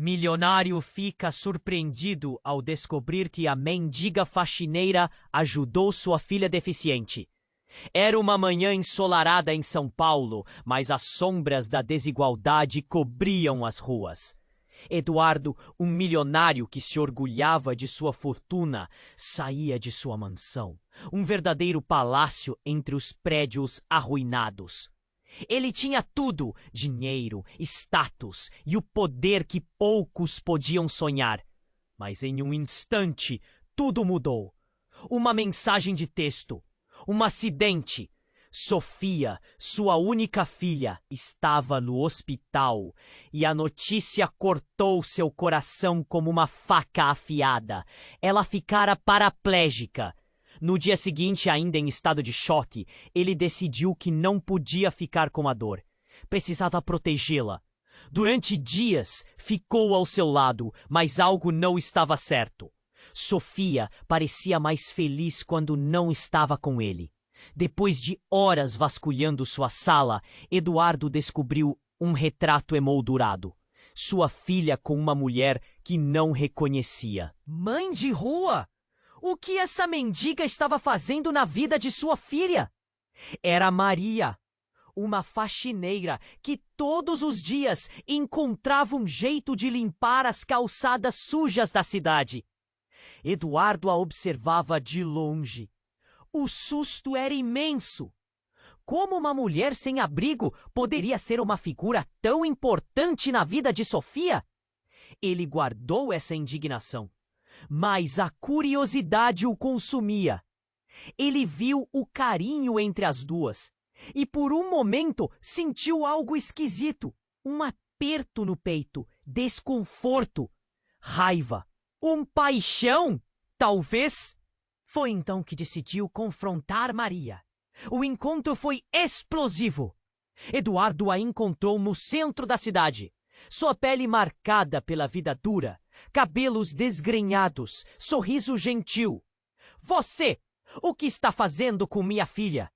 Milionário fica surpreendido ao descobrir que a mendiga faxineira ajudou sua filha deficiente. Era uma manhã ensolarada em São Paulo, mas as sombras da desigualdade cobriam as ruas. Eduardo, um milionário que se orgulhava de sua fortuna, saía de sua mansão, um verdadeiro palácio entre os prédios arruinados. Ele tinha tudo: dinheiro, status e o poder que poucos podiam sonhar. Mas em um instante, tudo mudou. Uma mensagem de texto. Um acidente. Sofia, sua única filha, estava no hospital e a notícia cortou seu coração como uma faca afiada. Ela ficara paraplégica. No dia seguinte, ainda em estado de choque, ele decidiu que não podia ficar com a dor. Precisava protegê-la. Durante dias, ficou ao seu lado, mas algo não estava certo. Sofia parecia mais feliz quando não estava com ele. Depois de horas vasculhando sua sala, Eduardo descobriu um retrato emoldurado. Sua filha com uma mulher que não reconhecia. Mãe de rua! O que essa mendiga estava fazendo na vida de sua filha? Era Maria, uma faxineira que todos os dias encontrava um jeito de limpar as calçadas sujas da cidade. Eduardo a observava de longe. O susto era imenso. Como uma mulher sem abrigo poderia ser uma figura tão importante na vida de Sofia? Ele guardou essa indignação, mas a curiosidade o consumia. Ele viu o carinho entre as duas e por um momento sentiu algo esquisito. Um aperto no peito, desconforto, raiva, paixão, talvez. Foi então que decidiu confrontar Maria. O encontro foi explosivo. Eduardo a encontrou no centro da cidade. Sua pele marcada pela vida dura, cabelos desgrenhados, sorriso gentil. Você, o que está fazendo com minha filha?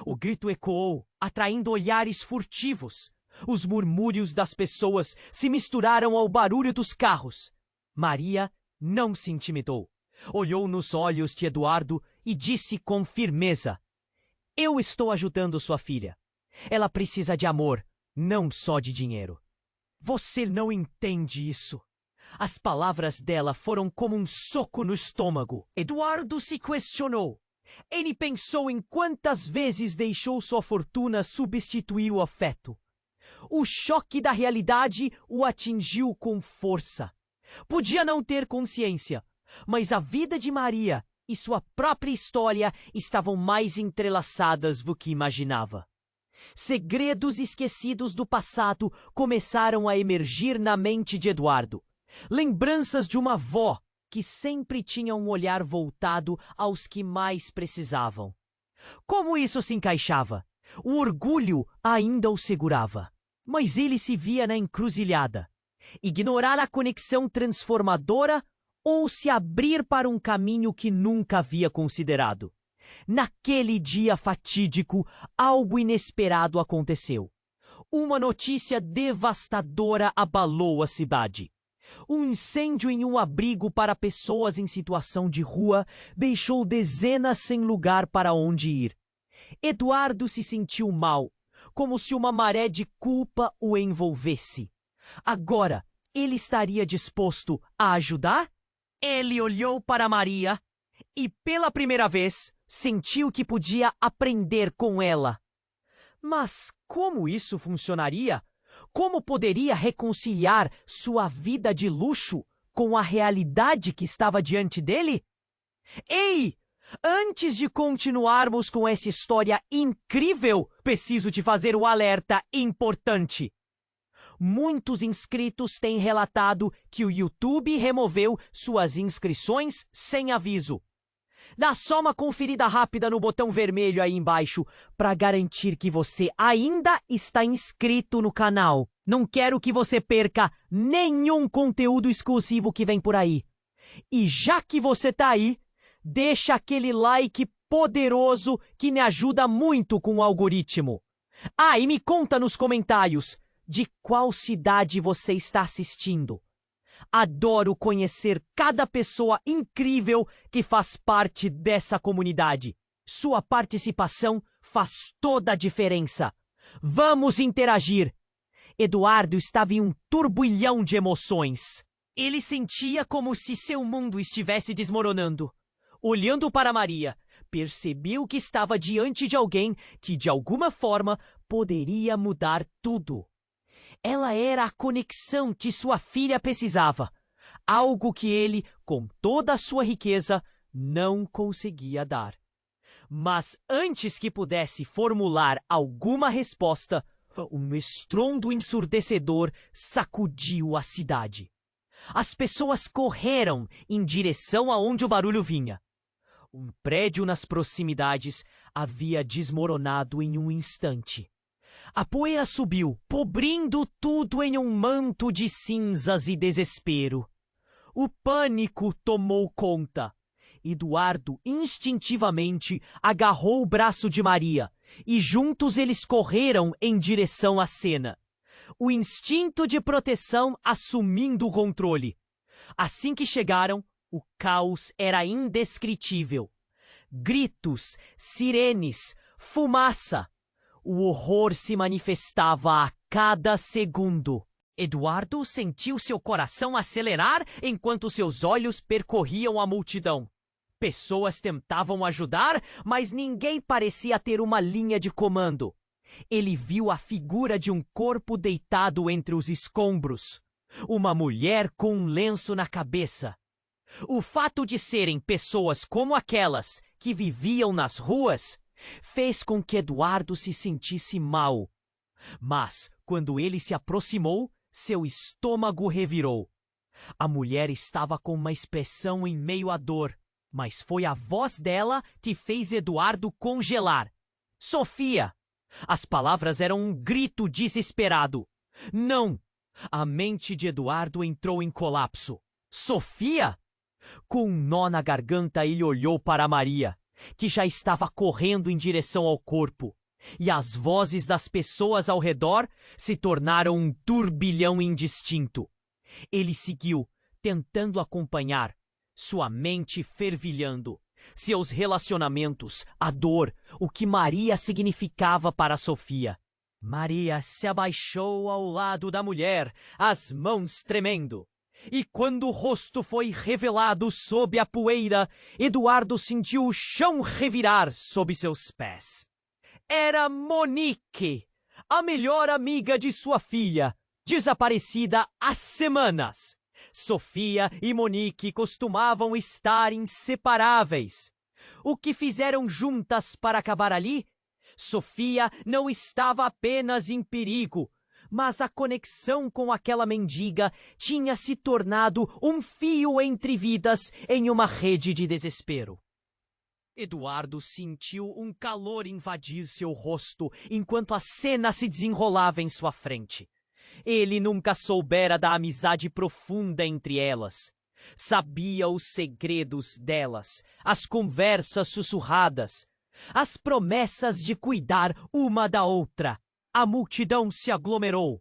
O grito ecoou, atraindo olhares furtivos. Os murmúrios das pessoas se misturaram ao barulho dos carros. Maria não se intimidou. Olhou nos olhos de Eduardo e disse com firmeza: Eu estou ajudando sua filha. Ela precisa de amor, não só de dinheiro. Você não entende isso. As palavras dela foram como um soco no estômago. Eduardo se questionou. Ele pensou em quantas vezes deixou sua fortuna substituir o afeto. O choque da realidade o atingiu com força. Podia não ter consciência, mas a vida de Maria e sua própria história estavam mais entrelaçadas do que imaginava. Segredos esquecidos do passado começaram a emergir na mente de Eduardo. Lembranças de uma avó que sempre tinha um olhar voltado aos que mais precisavam. Como isso se encaixava? O orgulho ainda o segurava. Mas ele se via na encruzilhada. Ignorar a conexão transformadora ou se abrir para um caminho que nunca havia considerado. Naquele dia fatídico, algo inesperado aconteceu. Uma notícia devastadora abalou a cidade. Um incêndio em um abrigo para pessoas em situação de rua deixou dezenas sem lugar para onde ir. Eduardo se sentiu mal, como se uma maré de culpa o envolvesse. Agora, ele estaria disposto a ajudar? Ele olhou para Maria e, pela primeira vez, sentiu que podia aprender com ela. Mas como isso funcionaria? Como poderia reconciliar sua vida de luxo com a realidade que estava diante dele? Ei! Antes de continuarmos com essa história incrível, preciso te fazer um alerta importante. Muitos inscritos têm relatado que o YouTube removeu suas inscrições sem aviso. Dá só uma conferida rápida no botão vermelho aí embaixo para garantir que você ainda está inscrito no canal. Não quero que você perca nenhum conteúdo exclusivo que vem por aí. E já que você tá aí, deixa aquele like poderoso que me ajuda muito com o algoritmo. Ah, e me conta nos comentários de qual cidade você está assistindo. Adoro conhecer cada pessoa incrível que faz parte dessa comunidade. Sua participação faz toda a diferença. Vamos interagir. Eduardo estava em um turbilhão de emoções. Ele sentia como se seu mundo estivesse desmoronando. Olhando para Maria, percebeu que estava diante de alguém que, de alguma forma, poderia mudar tudo. Ela era a conexão que sua filha precisava, algo que ele, com toda a sua riqueza, não conseguia dar. Mas antes que pudesse formular alguma resposta, um estrondo ensurdecedor sacudiu a cidade. As pessoas correram em direção aonde o barulho vinha. Um prédio nas proximidades havia desmoronado em um instante. A poeira subiu, cobrindo tudo em um manto de cinzas e desespero. O pânico tomou conta. Eduardo instintivamente agarrou o braço de Maria e juntos eles correram em direção à cena. O instinto de proteção assumindo o controle. Assim que chegaram, o caos era indescritível. Gritos, sirenes, fumaça. O horror se manifestava a cada segundo. Eduardo sentiu seu coração acelerar enquanto seus olhos percorriam a multidão. Pessoas tentavam ajudar, mas ninguém parecia ter uma linha de comando. Ele viu a figura de um corpo deitado entre os escombros. Uma mulher com um lenço na cabeça. O fato de serem pessoas como aquelas que viviam nas ruas fez com que Eduardo se sentisse mal. Mas, quando ele se aproximou, seu estômago revirou. A mulher estava com uma expressão em meio à dor, mas foi a voz dela que fez Eduardo congelar. Sofia! As palavras eram um grito desesperado. Não! A mente de Eduardo entrou em colapso. Sofia? Com um nó na garganta, ele olhou para Maria, que já estava correndo em direção ao corpo, e as vozes das pessoas ao redor se tornaram um turbilhão indistinto. Ele seguiu, tentando acompanhar, sua mente fervilhando, seus relacionamentos, a dor, o que Maria significava para Sofia. Maria se abaixou ao lado da mulher, as mãos tremendo. E quando o rosto foi revelado sob a poeira, Eduardo sentiu o chão revirar sob seus pés. Era Monique, a melhor amiga de sua filha, desaparecida há semanas. Sofia e Monique costumavam estar inseparáveis. O que fizeram juntas para acabar ali? Sofia não estava apenas em perigo, mas a conexão com aquela mendiga tinha se tornado um fio entre vidas em uma rede de desespero. Eduardo sentiu um calor invadir seu rosto enquanto a cena se desenrolava em sua frente. Ele nunca soubera da amizade profunda entre elas. Sabia os segredos delas, as conversas sussurradas, as promessas de cuidar uma da outra. A multidão se aglomerou,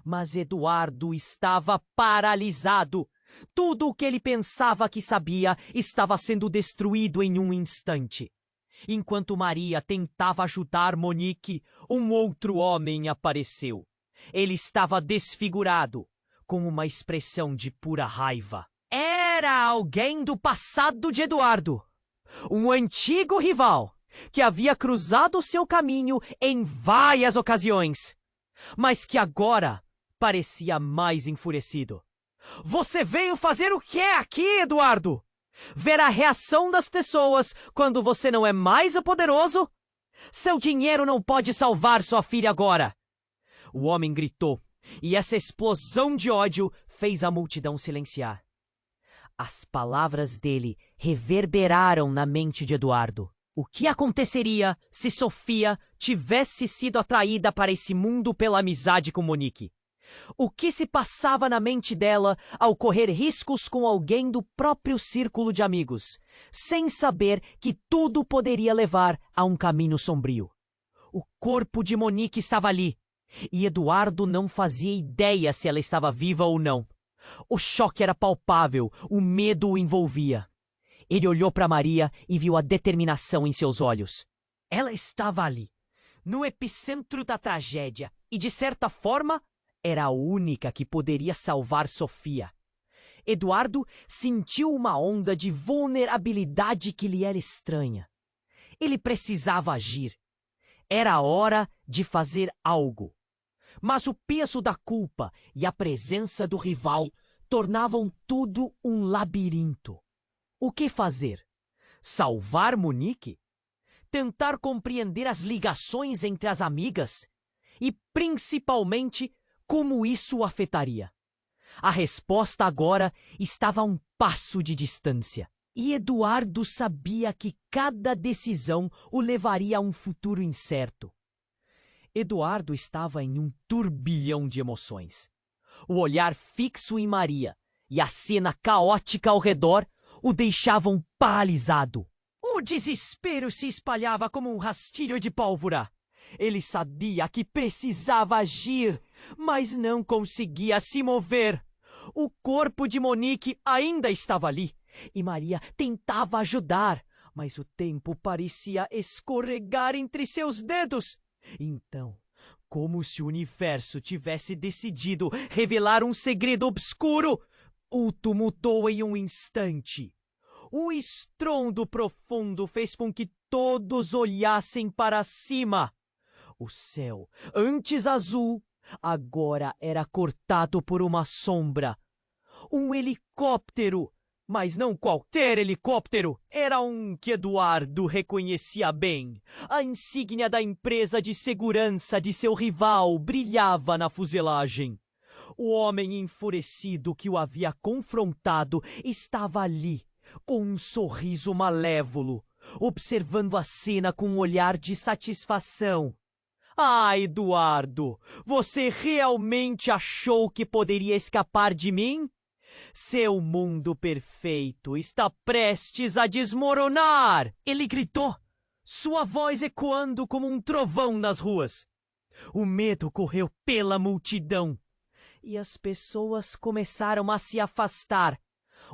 mas Eduardo estava paralisado. Tudo o que ele pensava que sabia estava sendo destruído em um instante. Enquanto Maria tentava ajudar Monique, um outro homem apareceu. Ele estava desfigurado, com uma expressão de pura raiva. Era alguém do passado de Eduardo, um antigo rival que havia cruzado seu caminho em várias ocasiões, mas que agora parecia mais enfurecido. Você veio fazer o que aqui, Eduardo? Ver a reação das pessoas quando você não é mais o poderoso? Seu dinheiro não pode salvar sua filha agora. O homem gritou, e essa explosão de ódio fez a multidão silenciar. As palavras dele reverberaram na mente de Eduardo. O que aconteceria se Sofia tivesse sido atraída para esse mundo pela amizade com Monique? O que se passava na mente dela ao correr riscos com alguém do próprio círculo de amigos, sem saber que tudo poderia levar a um caminho sombrio? O corpo de Monique estava ali, e Eduardo não fazia ideia se ela estava viva ou não. O choque era palpável, o medo o envolvia. Ele olhou para Maria e viu a determinação em seus olhos. Ela estava ali, no epicentro da tragédia, e de certa forma, era a única que poderia salvar Sofia. Eduardo sentiu uma onda de vulnerabilidade que lhe era estranha. Ele precisava agir. Era hora de fazer algo. Mas o peso da culpa e a presença do rival tornavam tudo um labirinto. O que fazer? Salvar Monique? Tentar compreender as ligações entre as amigas? E, principalmente, como isso o afetaria? A resposta agora estava a um passo de distância. E Eduardo sabia que cada decisão o levaria a um futuro incerto. Eduardo estava em um turbilhão de emoções. O olhar fixo em Maria e a cena caótica ao redor o deixavam paralisado. O desespero se espalhava como um rastilho de pólvora. Ele sabia que precisava agir, mas não conseguia se mover. O corpo de Monique ainda estava ali, e Maria tentava ajudar, mas o tempo parecia escorregar entre seus dedos. Então, como se o universo tivesse decidido revelar um segredo obscuro, o tumultou em um instante. Um estrondo profundo fez com que todos olhassem para cima. O céu, antes azul, agora era cortado por uma sombra. Um helicóptero, mas não qualquer helicóptero. Era um que Eduardo reconhecia bem. A insígnia da empresa de segurança de seu rival brilhava na fuselagem. O homem enfurecido que o havia confrontado estava ali, com um sorriso malévolo, observando a cena com um olhar de satisfação. Ah, Eduardo, você realmente achou que poderia escapar de mim? Seu mundo perfeito está prestes a desmoronar! Ele gritou, sua voz ecoando como um trovão nas ruas. O medo correu pela multidão e as pessoas começaram a se afastar,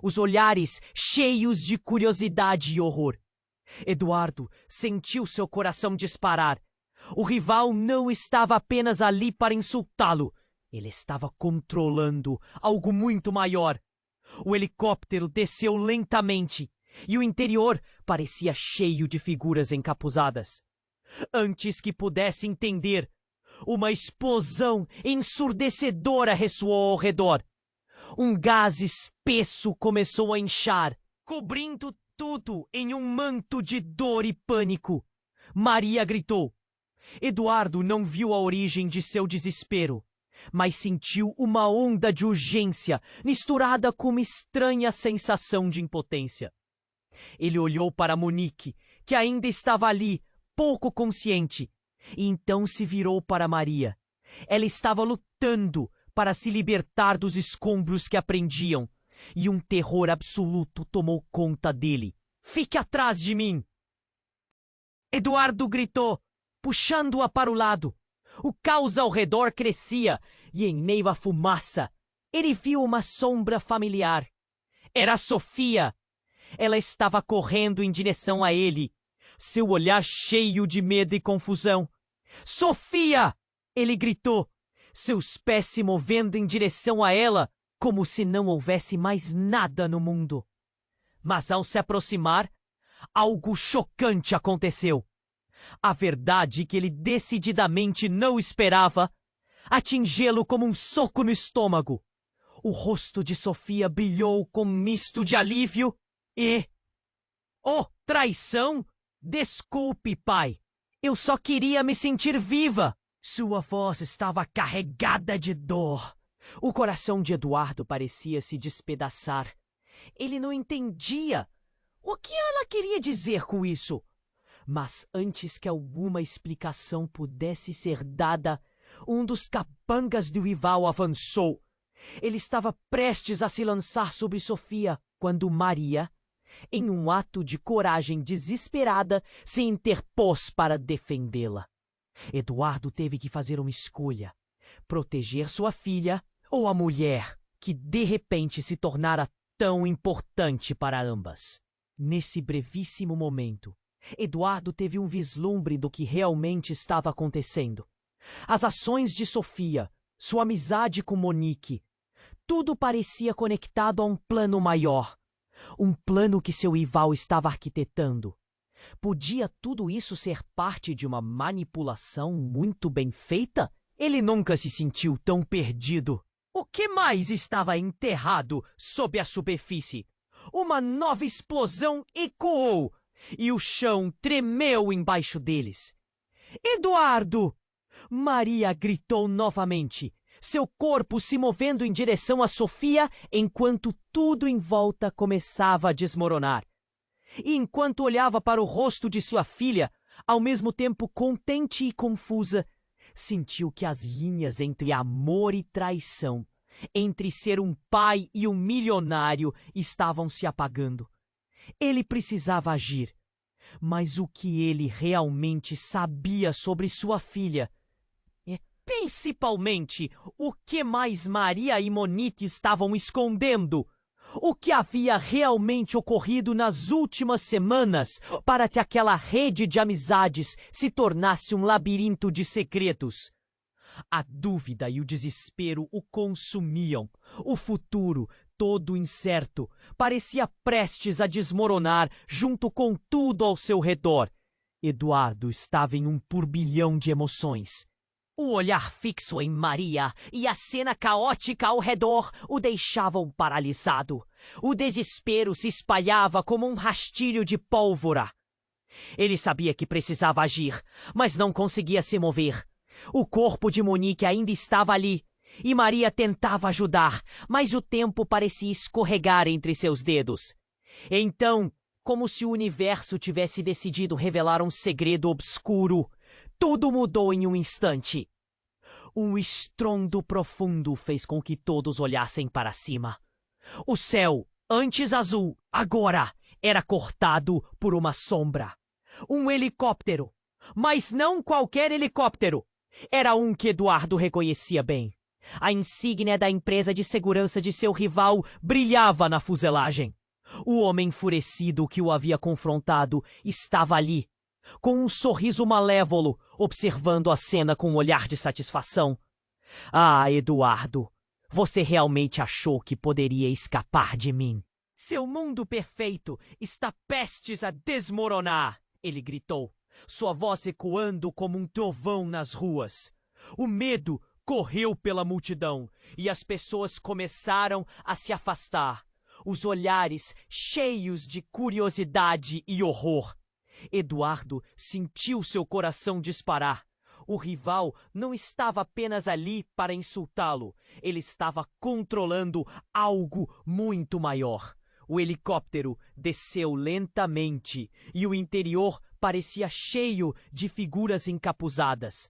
os olhares cheios de curiosidade e horror. Eduardo sentiu seu coração disparar. O rival não estava apenas ali para insultá-lo. Ele estava controlando algo muito maior. O helicóptero desceu lentamente e o interior parecia cheio de figuras encapuzadas. Antes que pudesse entender, uma explosão ensurdecedora ressoou ao redor. Um gás espesso começou a inchar, cobrindo tudo em um manto de dor e pânico. Maria gritou. Eduardo não viu a origem de seu desespero, mas sentiu uma onda de urgência misturada com uma estranha sensação de impotência. Ele olhou para Monique, que ainda estava ali, pouco consciente, e então se virou para Maria. Ela estava lutando para se libertar dos escombros que a prendiam, e um terror absoluto tomou conta dele. Fique atrás de mim! Eduardo gritou, puxando-a para o lado. O caos ao redor crescia, e em meio à fumaça, ele viu uma sombra familiar. Era Sofia! Ela estava correndo em direção a ele, seu olhar cheio de medo e confusão. Sofia! Ele gritou, seus pés se movendo em direção a ela, como se não houvesse mais nada no mundo. Mas ao se aproximar, algo chocante aconteceu. A verdade que ele decididamente não esperava atingi-lo como um soco no estômago. O rosto de Sofia brilhou com um misto de alívio e... Oh, traição! Desculpe, pai. Eu só queria me sentir viva. Sua voz estava carregada de dor. O coração de Eduardo parecia se despedaçar. Ele não entendia. O que ela queria dizer com isso? Mas antes que alguma explicação pudesse ser dada, um dos capangas do rival avançou. Ele estava prestes a se lançar sobre Sofia, quando Maria, em um ato de coragem desesperada, se interpôs para defendê-la. Eduardo teve que fazer uma escolha: proteger sua filha ou a mulher. que de repente se tornara tão importante para ambas. Nesse brevíssimo momento, Eduardo teve um vislumbre do que realmente estava acontecendo. As ações de Sofia, sua amizade com Monique, tudo parecia conectado a um plano maior. Um plano que seu rival estava arquitetando. Podia tudo isso ser parte de uma manipulação muito bem feita? Ele nunca se sentiu tão perdido. O que mais estava enterrado sob a superfície? Uma nova explosão ecoou e o chão tremeu embaixo deles. Eduardo! Maria gritou novamente, seu corpo se movendo em direção a Sofia enquanto tudo em volta começava a desmoronar. E enquanto olhava para o rosto de sua filha, ao mesmo tempo contente e confusa, sentiu que as linhas entre amor e traição, entre ser um pai e um milionário, estavam se apagando. Ele precisava agir, mas o que ele realmente sabia sobre sua filha? Principalmente, o que mais Maria e Monique estavam escondendo? O que havia realmente ocorrido nas últimas semanas para que aquela rede de amizades se tornasse um labirinto de segredos? A dúvida e o desespero o consumiam. O futuro, todo incerto, parecia prestes a desmoronar junto com tudo ao seu redor. Eduardo estava em um turbilhão de emoções. O olhar fixo em Maria e a cena caótica ao redor o deixavam paralisado. O desespero se espalhava como um rastilho de pólvora. Ele sabia que precisava agir, mas não conseguia se mover. O corpo de Monique ainda estava ali, e Maria tentava ajudar, mas o tempo parecia escorregar entre seus dedos. Então, como se o universo tivesse decidido revelar um segredo obscuro, tudo mudou em um instante. Um estrondo profundo fez com que todos olhassem para cima. O céu, antes azul, agora era cortado por uma sombra. Um helicóptero, mas não qualquer helicóptero. Era um que Eduardo reconhecia bem. A insígnia da empresa de segurança de seu rival brilhava na fuselagem. O homem enfurecido que o havia confrontado estava ali, com um sorriso malévolo, observando a cena com um olhar de satisfação. Ah, Eduardo, você realmente achou que poderia escapar de mim? Seu mundo perfeito está prestes a desmoronar, ele gritou, sua voz ecoando como um trovão nas ruas. O medo correu pela multidão e as pessoas começaram a se afastar, os olhares cheios de curiosidade e horror. Eduardo sentiu seu coração disparar. O rival não estava apenas ali para insultá-lo, ele estava controlando algo muito maior. O helicóptero desceu lentamente e o interior parecia cheio de figuras encapuzadas.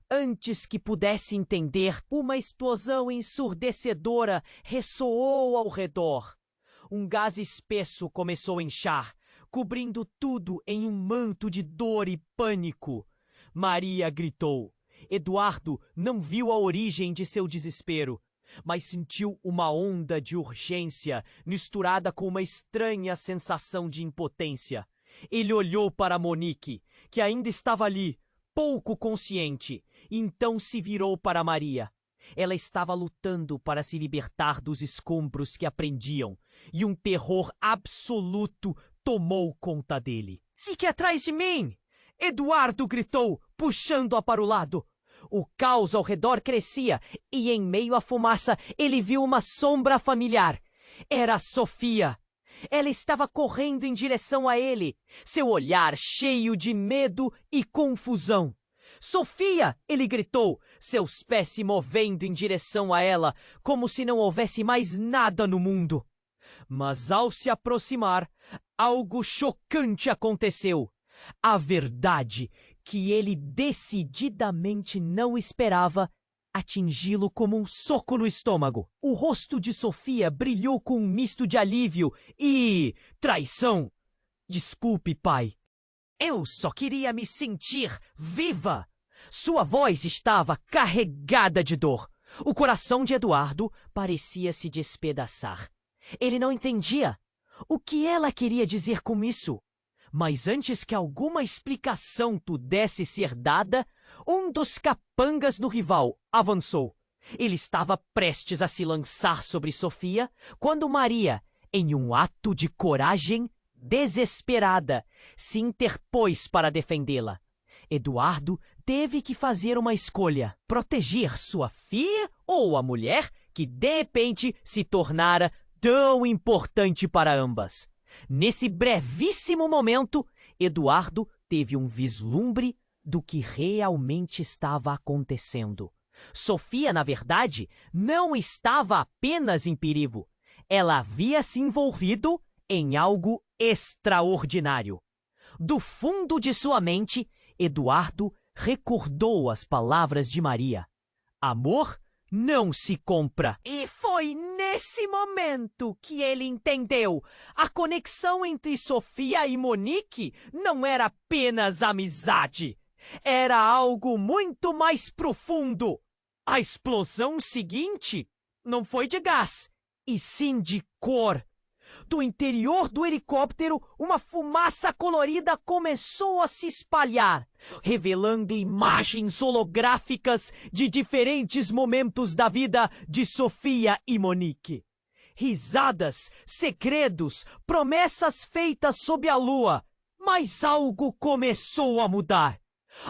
Antes que pudesse entender, uma explosão ensurdecedora ressoou ao redor. Um gás espesso começou a inchar, cobrindo tudo em um manto de dor e pânico. Maria gritou. Eduardo não viu a origem de seu desespero, mas sentiu uma onda de urgência misturada com uma estranha sensação de impotência. Ele olhou para Monique, que ainda estava ali, pouco consciente, e então se virou para Maria. Ela estava lutando para se libertar dos escombros que a prendiam, e um terror absoluto tomou conta dele. "Fique atrás de mim!" Eduardo gritou, puxando-a para o lado. O caos ao redor crescia, e em meio à fumaça ele viu uma sombra familiar. Era Sofia. Ela estava correndo em direção a ele, seu olhar cheio de medo e confusão. "Sofia!" ele gritou, seus pés se movendo em direção a ela, como se não houvesse mais nada no mundo. Mas ao se aproximar, algo chocante aconteceu. A verdade que ele decididamente não esperava atingi-lo como um soco no estômago. O rosto de Sofia brilhou com um misto de alívio e traição. "Desculpe, pai. Eu só queria me sentir viva." Sua voz estava carregada de dor. O coração de Eduardo parecia se despedaçar. Ele não entendia o que ela queria dizer com isso. Mas antes que alguma explicação pudesse ser dada, um dos capangas do rival avançou. Ele estava prestes a se lançar sobre Sofia quando Maria, em um ato de coragem desesperada, se interpôs para defendê-la. Eduardo teve que fazer uma escolha: proteger sua filha ou a mulher que de repente se tornara tão importante para ambas. Nesse brevíssimo momento, Eduardo teve um vislumbre do que realmente estava acontecendo. Sofia, na verdade, não estava apenas em perigo. Ela havia se envolvido em algo extraordinário. Do fundo de sua mente, Eduardo recordou as palavras de Maria: amor não se compra. E foi nesse momento que ele entendeu. A conexão entre Sofia e Monique não era apenas amizade. Era algo muito mais profundo. A explosão seguinte não foi de gás, e sim de cor. Do interior do helicóptero, uma fumaça colorida começou a se espalhar, revelando imagens holográficas de diferentes momentos da vida de Sofia e Monique. Risadas, segredos, promessas feitas sob a lua. Mas algo começou a mudar.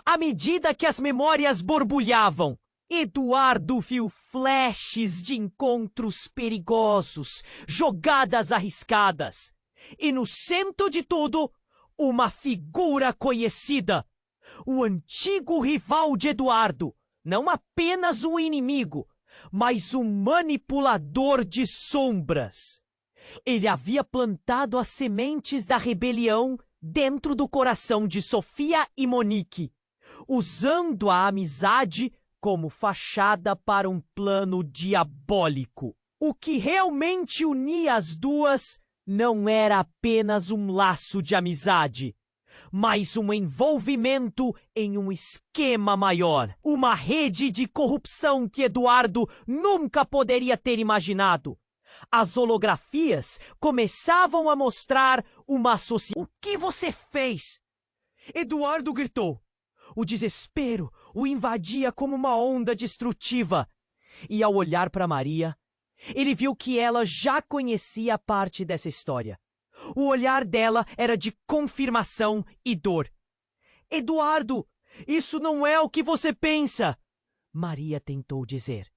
À medida que as memórias borbulhavam, Eduardo viu flashes de encontros perigosos, jogadas arriscadas. E no centro de tudo, uma figura conhecida. O antigo rival de Eduardo. Não apenas um inimigo, mas um manipulador de sombras. Ele havia plantado as sementes da rebelião dentro do coração de Sofia e Monique, usando a amizade como fachada para um plano diabólico. O que realmente unia as duas não era apenas um laço de amizade, mas um envolvimento em um esquema maior, uma rede de corrupção que Eduardo nunca poderia ter imaginado. As holografias começavam a mostrar uma associação. O que você fez? Eduardo gritou. O desespero o invadia como uma onda destrutiva. E ao olhar para Maria, ele viu que ela já conhecia parte dessa história. O olhar dela era de confirmação e dor. Eduardo, isso não é o que você pensa! Maria tentou dizer.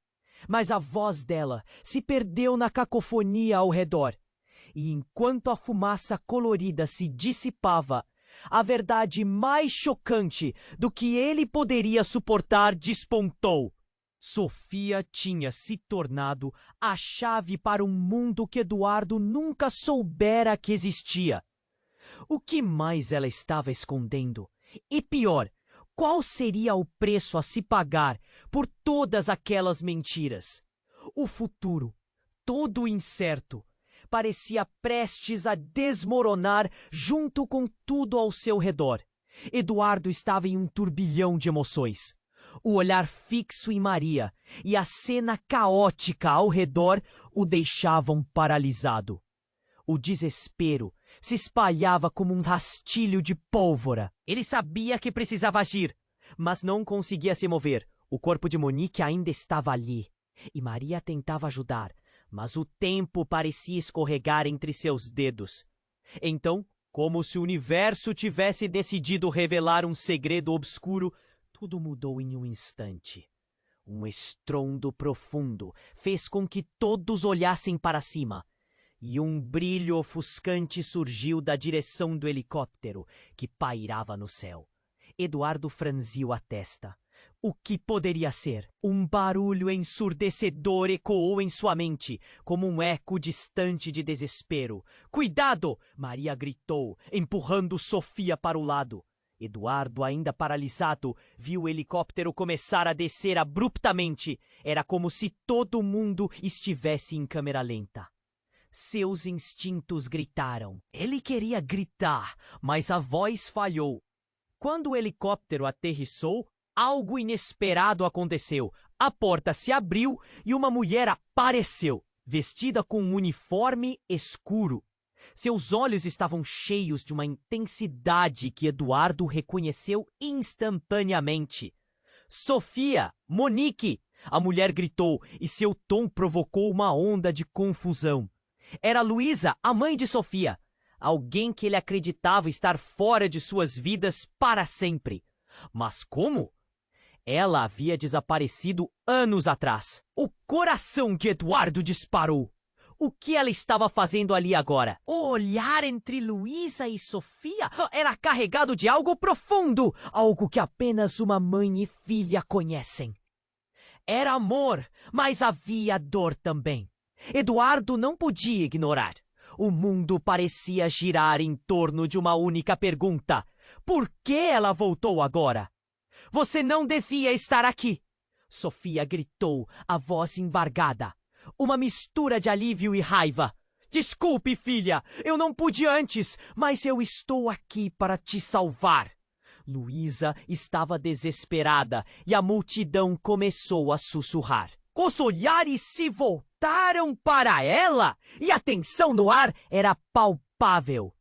Mas a voz dela se perdeu na cacofonia ao redor. E enquanto a fumaça colorida se dissipava, a verdade mais chocante do que ele poderia suportar despontou. Sofia tinha se tornado a chave para um mundo que Eduardo nunca soubera que existia. O que mais ela estava escondendo? E pior, qual seria o preço a se pagar por todas aquelas mentiras? O futuro, todo incerto, parecia prestes a desmoronar junto com tudo ao seu redor. Eduardo estava em um turbilhão de emoções. O olhar fixo em Maria e a cena caótica ao redor o deixavam paralisado. O desespero se espalhava como um rastilho de pólvora. Ele sabia que precisava agir, mas não conseguia se mover. O corpo de Monique ainda estava ali, e Maria tentava ajudar, mas o tempo parecia escorregar entre seus dedos. Então, como se o universo tivesse decidido revelar um segredo obscuro, tudo mudou em um instante. Um estrondo profundo fez com que todos olhassem para cima, e um brilho ofuscante surgiu da direção do helicóptero que pairava no céu. Eduardo franziu a testa. O que poderia ser? Um barulho ensurdecedor ecoou em sua mente, como um eco distante de desespero. "Cuidado!" Maria gritou, empurrando Sofia para o lado. Eduardo, ainda paralisado, viu o helicóptero começar a descer abruptamente. Era como se todo mundo estivesse em câmera lenta. Seus instintos gritaram. Ele queria gritar, mas a voz falhou. Quando o helicóptero aterrissou, algo inesperado aconteceu. A porta se abriu e uma mulher apareceu, vestida com um uniforme escuro. Seus olhos estavam cheios de uma intensidade que Eduardo reconheceu instantaneamente. Sofia, Monique! A mulher gritou e seu tom provocou uma onda de confusão. Era Luísa, a mãe de Sofia. Alguém que ele acreditava estar fora de suas vidas para sempre. Mas como? Ela havia desaparecido anos atrás. O coração de Eduardo disparou. O que ela estava fazendo ali agora? O olhar entre Luísa e Sofia era carregado de algo profundo, algo que apenas uma mãe e filha conhecem. Era amor, mas havia dor também. Eduardo não podia ignorar. O mundo parecia girar em torno de uma única pergunta: por que ela voltou agora? Você não devia estar aqui! Sofia gritou, a voz embargada. Uma mistura de alívio e raiva. Desculpe, filha, eu não pude antes, mas eu estou aqui para te salvar. Luísa estava desesperada e a multidão começou a sussurrar. Os olhares se voltaram para ela e a tensão no ar era palpável.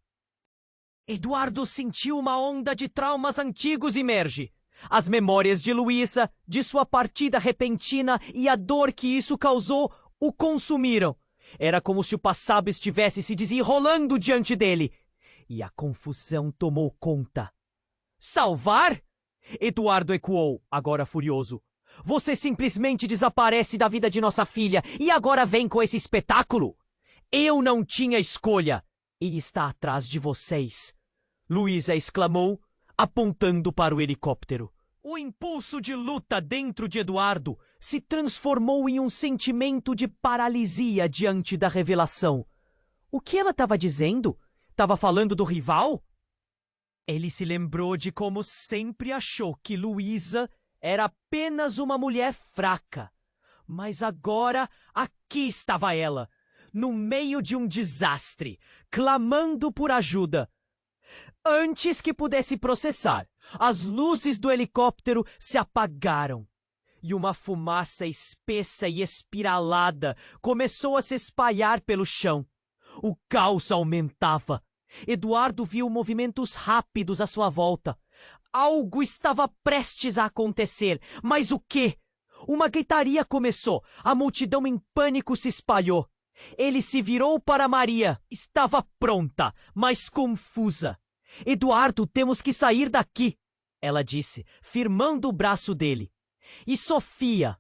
Eduardo sentiu uma onda de traumas antigos emerge. As memórias de Luísa, de sua partida repentina e a dor que isso causou o consumiram. Era como se o passado estivesse se desenrolando diante dele. E a confusão tomou conta. Salvar? Eduardo ecoou, agora furioso. Você simplesmente desaparece da vida de nossa filha e agora vem com esse espetáculo? Eu não tinha escolha. Ele está atrás de vocês. Luísa exclamou, apontando para o helicóptero. O impulso de luta dentro de Eduardo se transformou em um sentimento de paralisia diante da revelação. O que ela estava dizendo? Estava falando do rival? Ele se lembrou de como sempre achou que Luísa era apenas uma mulher fraca. Mas agora aqui estava ela, no meio de um desastre, clamando por ajuda. Antes que pudesse processar, as luzes do helicóptero se apagaram e uma fumaça espessa e espiralada começou a se espalhar pelo chão. O caos aumentava. Eduardo viu movimentos rápidos à sua volta. Algo estava prestes a acontecer, mas o quê? Uma gritaria começou. A multidão em pânico se espalhou. Ele se virou para Maria. Estava pronta, mas confusa. Eduardo, temos que sair daqui, ela disse, firmando o braço dele. E Sofia?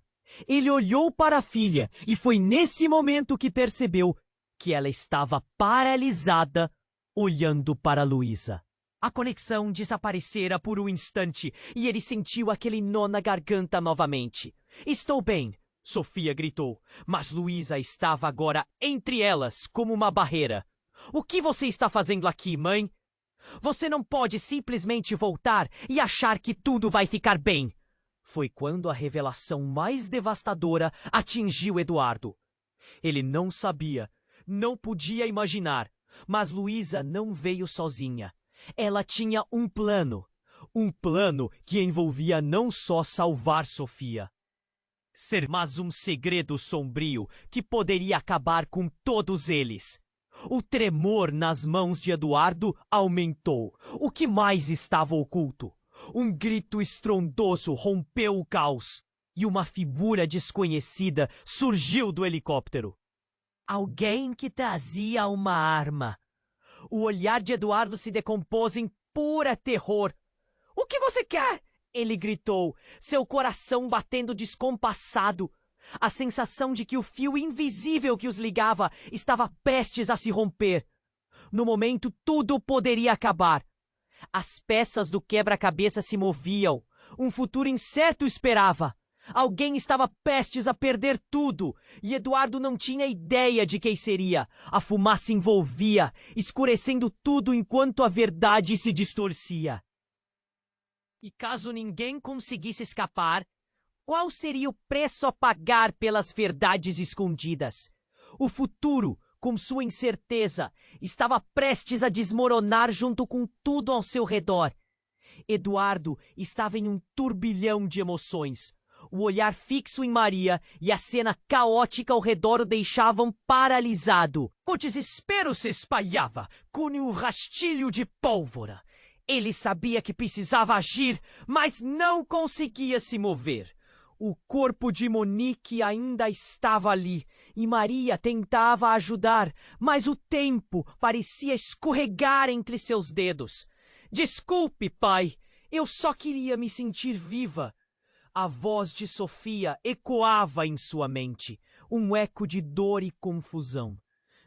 Ele olhou para a filha e foi nesse momento que percebeu que ela estava paralisada, olhando para Luísa. A conexão desaparecera por um instante e ele sentiu aquele nó na garganta novamente. Estou bem, Sofia gritou, mas Luísa estava agora entre elas como uma barreira. O que você está fazendo aqui, mãe? Você não pode simplesmente voltar e achar que tudo vai ficar bem. Foi quando a revelação mais devastadora atingiu Eduardo. Ele não sabia, não podia imaginar, mas Luísa não veio sozinha. Ela tinha um plano que envolvia não só salvar Sofia, mas um segredo sombrio que poderia acabar com todos eles. O tremor nas mãos de Eduardo aumentou. O que mais estava oculto? Um grito estrondoso rompeu o caos e uma figura desconhecida surgiu do helicóptero. Alguém que trazia uma arma. O olhar de Eduardo se decompôs em pura terror. O que você quer? Ele gritou, seu coração batendo descompassado. A sensação de que o fio invisível que os ligava estava prestes a se romper. No momento, tudo poderia acabar. As peças do quebra-cabeça se moviam. Um futuro incerto esperava. Alguém estava prestes a perder tudo, e Eduardo não tinha ideia de quem seria. A fumaça envolvia, escurecendo tudo enquanto a verdade se distorcia. E caso ninguém conseguisse escapar, qual seria o preço a pagar pelas verdades escondidas? O futuro, com sua incerteza, estava prestes a desmoronar junto com tudo ao seu redor. Eduardo estava em um turbilhão de emoções. O olhar fixo em Maria e a cena caótica ao redor o deixavam paralisado. O desespero se espalhava como um rastilho de pólvora. Ele sabia que precisava agir, mas não conseguia se mover. O corpo de Monique ainda estava ali e Maria tentava ajudar, mas o tempo parecia escorregar entre seus dedos. Desculpe, pai, eu só queria me sentir viva. A voz de Sofia ecoava em sua mente, um eco de dor e confusão.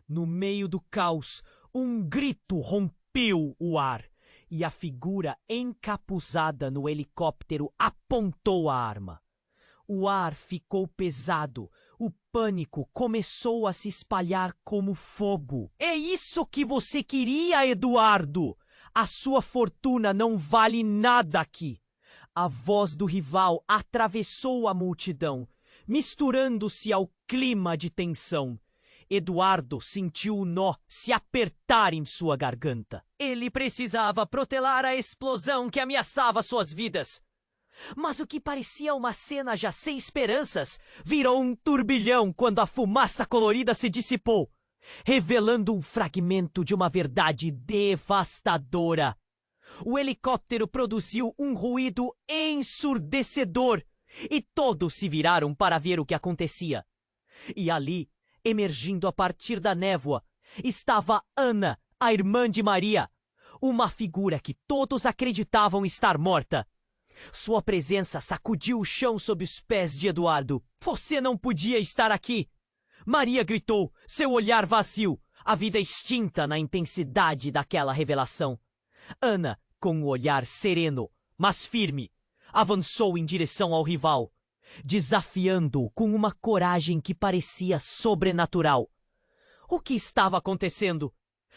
No meio do caos, um grito rompeu o ar e a figura encapuzada no helicóptero apontou a arma. O ar ficou pesado, o pânico começou a se espalhar como fogo. É isso que você queria, Eduardo! A sua fortuna não vale nada aqui. A voz do rival atravessou a multidão, misturando-se ao clima de tensão. Eduardo sentiu o nó se apertar em sua garganta. Ele precisava protelar a explosão que ameaçava suas vidas. Mas o que parecia uma cena já sem esperanças virou um turbilhão quando a fumaça colorida se dissipou, revelando um fragmento de uma verdade devastadora. O helicóptero produziu um ruído ensurdecedor e todos se viraram para ver o que acontecia. E ali, emergindo a partir da névoa, estava Ana, a irmã de Maria, uma figura que todos acreditavam estar morta. Sua presença sacudiu o chão sob os pés de Eduardo. Você não podia estar aqui! Maria gritou, seu olhar vazio, a vida extinta na intensidade daquela revelação. Ana, com o olhar sereno, mas firme, avançou em direção ao rival, desafiando-o com uma coragem que parecia sobrenatural. O que estava acontecendo?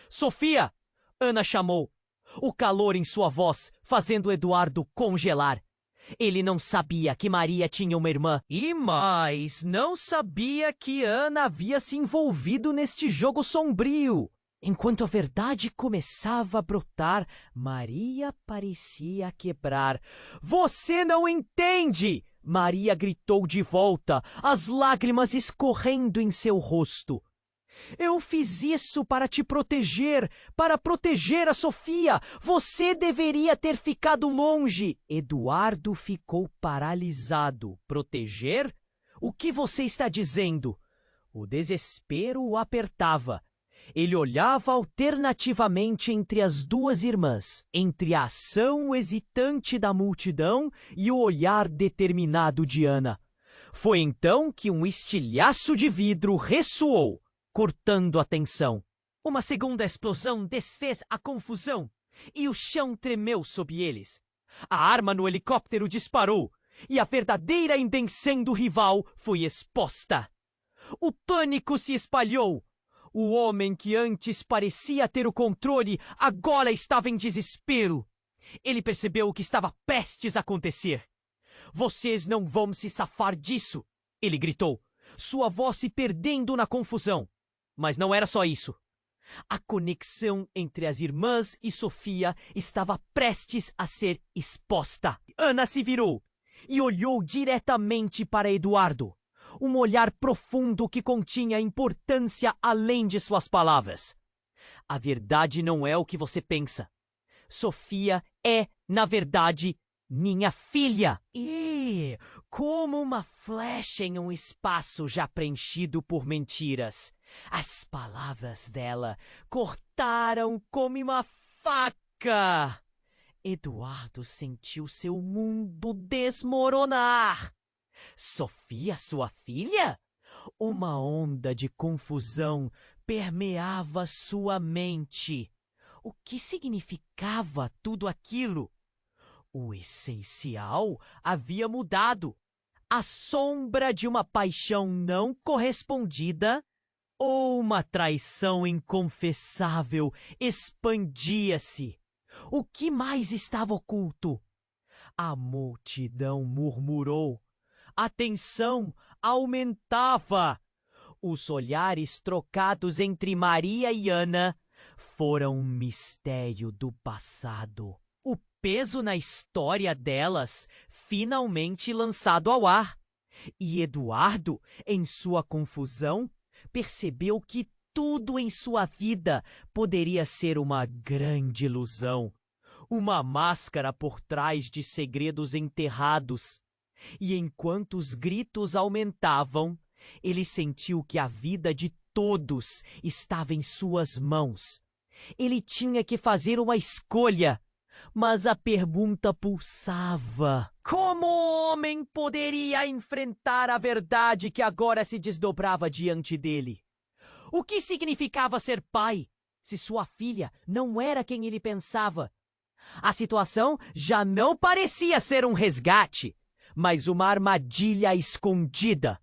Sofia! Ana chamou, o calor em sua voz fazendo Eduardo congelar. Ele não sabia que Maria tinha uma irmã. E mais, não sabia que Ana havia se envolvido neste jogo sombrio. Enquanto a verdade começava a brotar, Maria parecia quebrar. Você não entende! Maria gritou de volta, as lágrimas escorrendo em seu rosto. Eu fiz isso para te proteger, para proteger a Sofia. Você deveria ter ficado longe. Eduardo ficou paralisado. Proteger? O que você está dizendo? O desespero o apertava. Ele olhava alternativamente entre as duas irmãs, entre a ação hesitante da multidão e o olhar determinado de Ana. Foi então que um estilhaço de vidro ressoou, cortando a tensão. Uma segunda explosão desfez a confusão e o chão tremeu sob eles. A arma no helicóptero disparou e a verdadeira intenção do rival foi exposta. O pânico se espalhou. O homem que antes parecia ter o controle agora estava em desespero. Ele percebeu o que estava prestes a acontecer. Vocês não vão se safar disso, ele gritou, sua voz se perdendo na confusão. Mas não era só isso. A conexão entre as irmãs e Sofia estava prestes a ser exposta. Ana se virou e olhou diretamente para Eduardo. Um olhar profundo que continha importância além de suas palavras. A verdade não é o que você pensa. Sofia é, na verdade, minha filha. E como uma flecha em um espaço já preenchido por mentiras. As palavras dela cortaram como uma faca. Eduardo sentiu seu mundo desmoronar. Sofia, sua filha? Uma onda de confusão permeava sua mente. O que significava tudo aquilo? O essencial havia mudado. A sombra de uma paixão não correspondida ou uma traição inconfessável expandia-se. O que mais estava oculto? A multidão murmurou. A tensão aumentava. Os olhares trocados entre Maria e Ana foram um mistério do passado. O peso na história delas finalmente lançado ao ar. E Eduardo, em sua confusão, percebeu que tudo em sua vida poderia ser uma grande ilusão, uma máscara por trás de segredos enterrados. E enquanto os gritos aumentavam, ele sentiu que a vida de todos estava em suas mãos. Ele tinha que fazer uma escolha, mas a pergunta pulsava. Como o homem poderia enfrentar a verdade que agora se desdobrava diante dele? O que significava ser pai, se sua filha não era quem ele pensava? A situação já não parecia ser um resgate, mas uma armadilha escondida.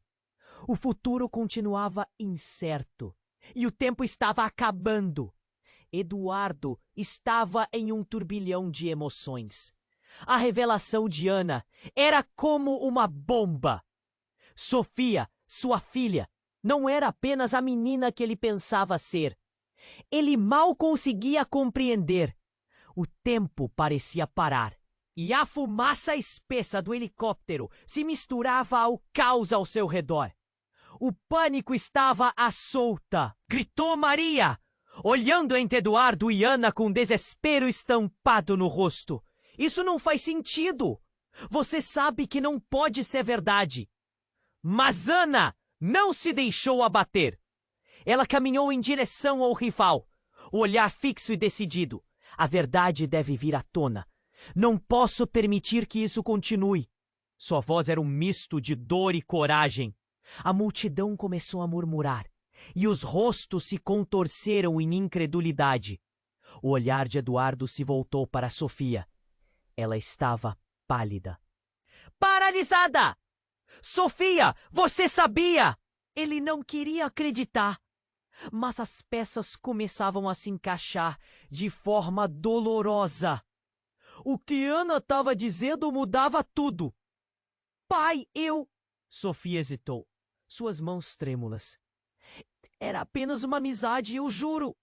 O futuro continuava incerto e o tempo estava acabando. Eduardo estava em um turbilhão de emoções. A revelação de Ana era como uma bomba. Sofia, sua filha, não era apenas a menina que ele pensava ser. Ele mal conseguia compreender. O tempo parecia parar, e a fumaça espessa do helicóptero se misturava ao caos ao seu redor. O pânico estava à solta. Gritou Maria, olhando entre Eduardo e Ana com desespero estampado no rosto. Isso não faz sentido. Você sabe que não pode ser verdade. Mas Ana não se deixou abater. Ela caminhou em direção ao rival, o olhar fixo e decidido. A verdade deve vir à tona. Não posso permitir que isso continue. Sua voz era um misto de dor e coragem. A multidão começou a murmurar, e os rostos se contorceram em incredulidade. O olhar de Eduardo se voltou para Sofia. Ela estava pálida. Paralisada! Sofia, você sabia! Ele não queria acreditar. Mas as peças começavam a se encaixar de forma dolorosa. O que Ana estava dizendo mudava tudo. Pai, Sofia hesitou, suas mãos trêmulas. Era apenas uma amizade, eu juro.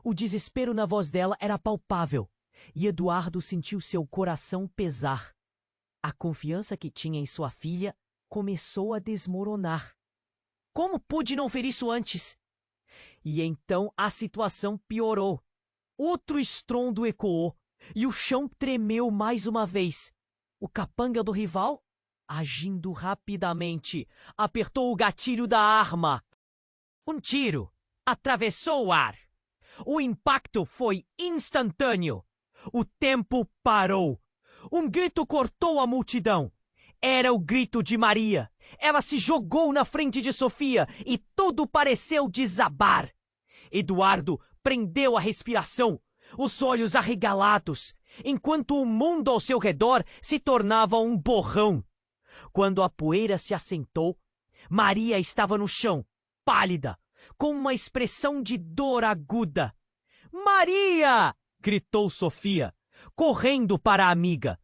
O desespero na voz dela era palpável, e Eduardo sentiu seu coração pesar. A confiança que tinha em sua filha começou a desmoronar. Como pude não ver isso antes? E então a situação piorou. Outro estrondo ecoou, e o chão tremeu mais uma vez. O capanga do rival, agindo rapidamente, apertou o gatilho da arma. Um tiro atravessou o ar. O impacto foi instantâneo. O tempo parou. Um grito cortou a multidão. Era o grito de Maria. Ela se jogou na frente de Sofia e tudo pareceu desabar. Eduardo prendeu a respiração, os olhos arregalados, enquanto o mundo ao seu redor se tornava um borrão. Quando a poeira se assentou, Maria estava no chão, pálida, com uma expressão de dor aguda. Maria! Gritou Sofia, correndo para a amiga.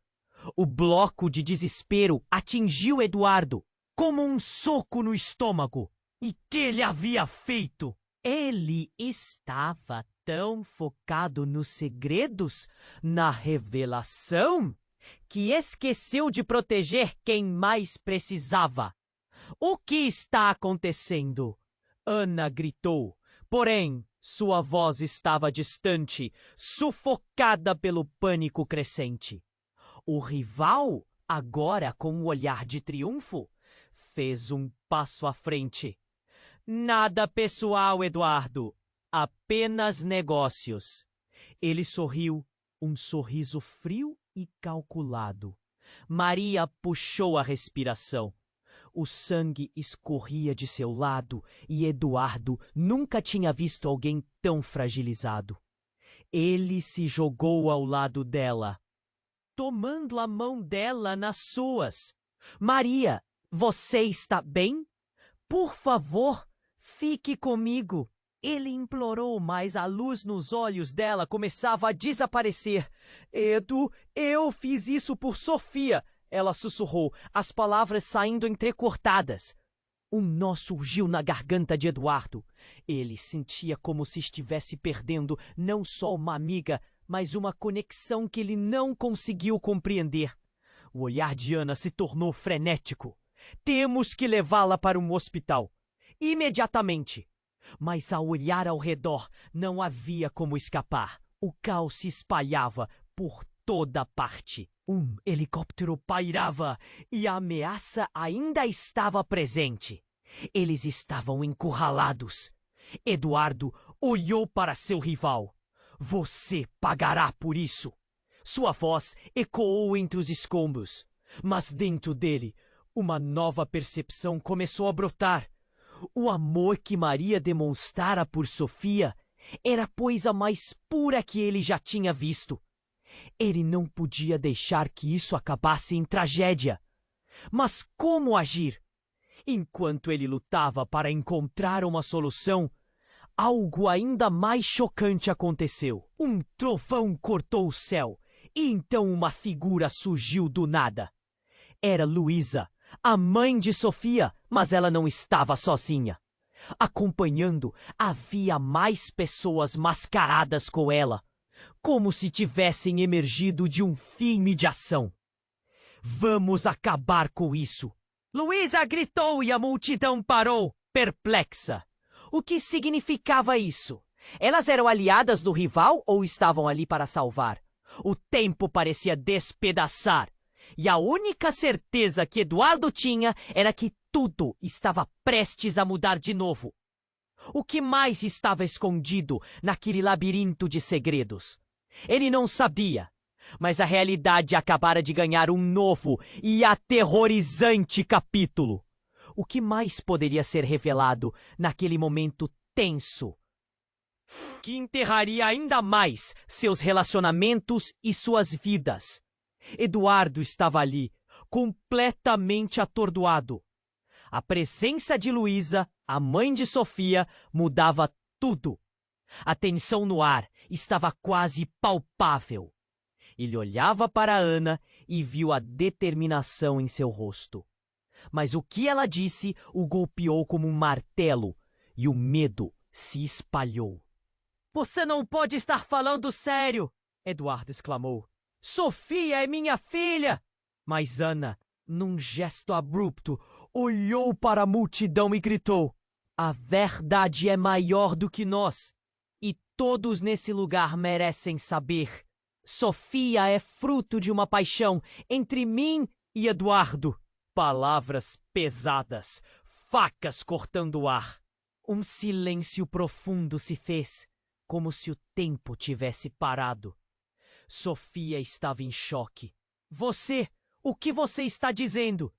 O bloco de desespero atingiu Eduardo como um soco no estômago. E que ele havia feito? Ele estava tão focado nos segredos, na revelação, que esqueceu de proteger quem mais precisava. O que está acontecendo? Ana gritou, porém sua voz estava distante, sufocada pelo pânico crescente. O rival, agora com um olhar de triunfo, fez um passo à frente. Nada pessoal, Eduardo. Apenas negócios. Ele sorriu, um sorriso frio e calculado. Maria puxou a respiração. O sangue escorria de seu lado e Eduardo nunca tinha visto alguém tão fragilizado. Ele se jogou ao lado dela, tomando a mão dela nas suas. Maria, você está bem? Por favor, fique comigo. Ele implorou, mas a luz nos olhos dela começava a desaparecer. Edu, eu fiz isso por Sofia. Ela sussurrou, as palavras saindo entrecortadas. Um nó surgiu na garganta de Eduardo. Ele sentia como se estivesse perdendo não só uma amiga, mas uma conexão que ele não conseguiu compreender. O olhar de Ana se tornou frenético. Temos que levá-la para um hospital. Imediatamente. Mas ao olhar ao redor, não havia como escapar. O caos se espalhava por toda parte. Um helicóptero pairava e a ameaça ainda estava presente. Eles estavam encurralados. Eduardo olhou para seu rival. Você pagará por isso. Sua voz ecoou entre os escombros. Mas dentro dele, uma nova percepção começou a brotar. O amor que Maria demonstrara por Sofia era a coisa mais pura que ele já tinha visto. Ele não podia deixar que isso acabasse em tragédia. Mas como agir? Enquanto ele lutava para encontrar uma solução, algo ainda mais chocante aconteceu. Um trovão cortou o céu e então uma figura surgiu do nada. Era Luísa, a mãe de Sofia, mas ela não estava sozinha. Acompanhando, havia mais pessoas mascaradas com ela, como se tivessem emergido de um filme de ação. Vamos acabar com isso! Luísa gritou e a multidão parou, perplexa. O que significava isso? Elas eram aliadas do rival ou estavam ali para salvar? O tempo parecia despedaçar. E a única certeza que Eduardo tinha era que tudo estava prestes a mudar de novo. O que mais estava escondido naquele labirinto de segredos? Ele não sabia, mas a realidade acabara de ganhar um novo e aterrorizante capítulo. O que mais poderia ser revelado naquele momento tenso, que enterraria ainda mais seus relacionamentos e suas vidas? Eduardo estava ali, completamente atordoado. A presença de Luísa, a mãe de Sofia, mudava tudo. A tensão no ar estava quase palpável. Ele olhava para Ana e viu a determinação em seu rosto. Mas o que ela disse o golpeou como um martelo e o medo se espalhou. Você não pode estar falando sério! Eduardo exclamou. Sofia é minha filha! Mas Ana, num gesto abrupto, olhou para a multidão e gritou: a verdade é maior do que nós, e todos nesse lugar merecem saber. Sofia é fruto de uma paixão entre mim e Eduardo. Palavras pesadas, facas cortando o ar. Um silêncio profundo se fez, como se o tempo tivesse parado. Sofia estava em choque. O que você está dizendo?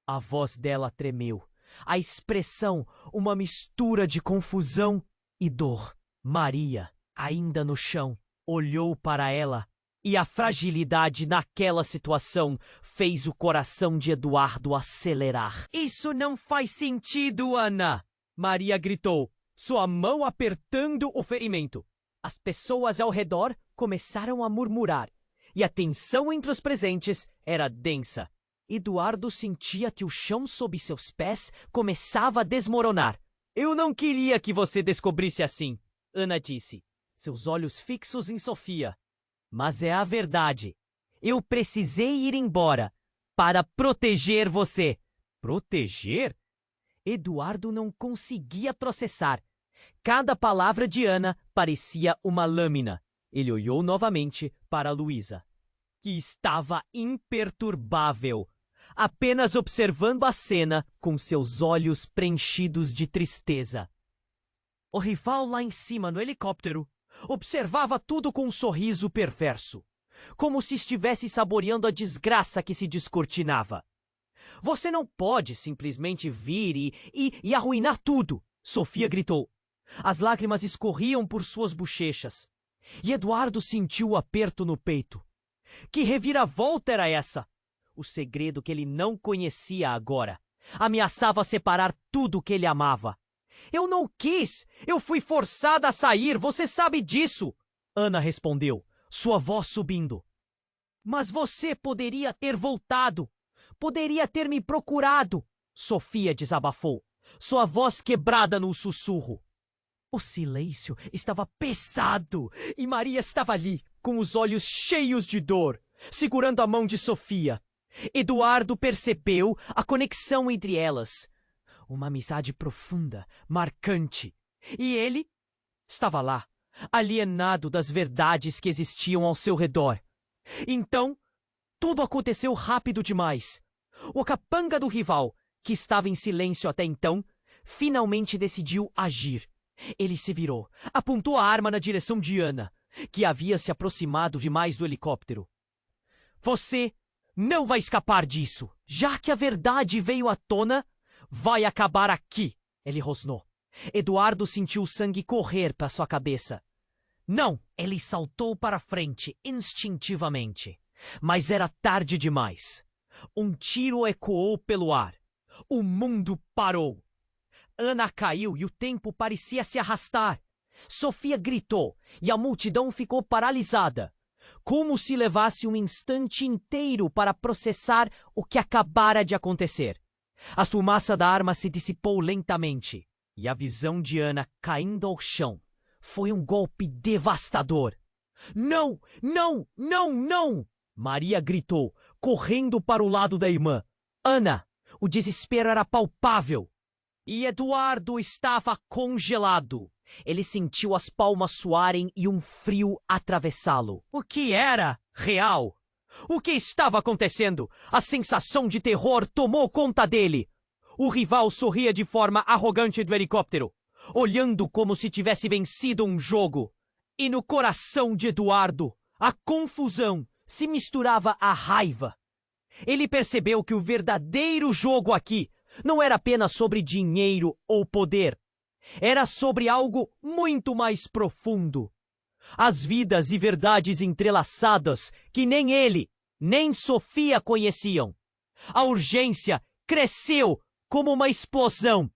A voz dela tremeu. A expressão, uma mistura de confusão e dor. Maria, ainda no chão, olhou para ela e a fragilidade naquela situação fez o coração de Eduardo acelerar. Isso não faz sentido, Ana! Maria gritou, sua mão apertando o ferimento. As pessoas ao redor começaram a murmurar, e a tensão entre os presentes era densa. Eduardo sentia que o chão sob seus pés começava a desmoronar. Eu não queria que você descobrisse assim, Ana disse, seus olhos fixos em Sofia. Mas é a verdade. Eu precisei ir embora para proteger você. Proteger? Eduardo não conseguia processar. Cada palavra de Ana parecia uma lâmina. Ele olhou novamente para Luísa, que estava imperturbável, apenas observando a cena com seus olhos preenchidos de tristeza. O rival lá em cima no helicóptero observava tudo com um sorriso perverso, como se estivesse saboreando a desgraça que se descortinava. Você não pode simplesmente vir e arruinar tudo, Sofia gritou. As lágrimas escorriam por suas bochechas. E Eduardo sentiu o aperto no peito. Que reviravolta era essa? O segredo que ele não conhecia agora ameaçava separar tudo que ele amava. Eu não quis! Eu fui forçada a sair, você sabe disso! Ana respondeu, sua voz subindo. Mas você poderia ter voltado. Poderia ter me procurado. Sofia desabafou, sua voz quebrada num sussurro. O silêncio estava pesado e Maria estava ali, com os olhos cheios de dor, segurando a mão de Sofia. Eduardo percebeu a conexão entre elas. Uma amizade profunda, marcante. E ele estava lá, alienado das verdades que existiam ao seu redor. Então, tudo aconteceu rápido demais. O capanga do rival, que estava em silêncio até então, finalmente decidiu agir. Ele se virou, apontou a arma na direção de Ana, que havia se aproximado demais do helicóptero. Você não vai escapar disso. Já que a verdade veio à tona, vai acabar aqui, ele rosnou. Eduardo sentiu o sangue correr para sua cabeça. Não, ele saltou para frente instintivamente. Mas era tarde demais. Um tiro ecoou pelo ar. O mundo parou. Ana caiu e o tempo parecia se arrastar. Sofia gritou e a multidão ficou paralisada, como se levasse um instante inteiro para processar o que acabara de acontecer. A fumaça da arma se dissipou lentamente e a visão de Ana caindo ao chão foi um golpe devastador. Não, não, não, não! Maria gritou, correndo para o lado da irmã. Ana, o desespero era palpável. E Eduardo estava congelado. Ele sentiu as palmas suarem e um frio atravessá-lo. O que era real? O que estava acontecendo? A sensação de terror tomou conta dele. O rival sorria de forma arrogante do helicóptero, olhando como se tivesse vencido um jogo. E no coração de Eduardo, a confusão se misturava à raiva. Ele percebeu que o verdadeiro jogo aqui não era apenas sobre dinheiro ou poder. Era sobre algo muito mais profundo. As vidas e verdades entrelaçadas que nem ele, nem Sofia conheciam. A urgência cresceu como uma explosão.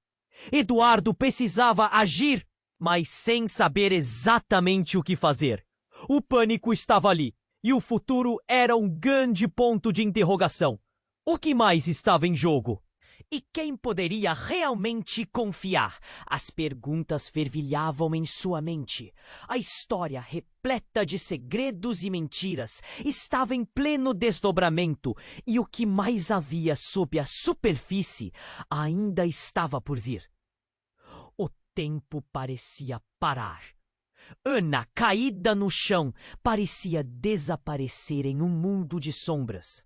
Eduardo precisava agir, mas sem saber exatamente o que fazer. O pânico estava ali, e o futuro era um grande ponto de interrogação. O que mais estava em jogo? E quem poderia realmente confiar? As perguntas fervilhavam em sua mente. A história, repleta de segredos e mentiras, estava em pleno desdobramento, e o que mais havia sob a superfície ainda estava por vir. O tempo parecia parar. Ana, caída no chão, parecia desaparecer em um mundo de sombras.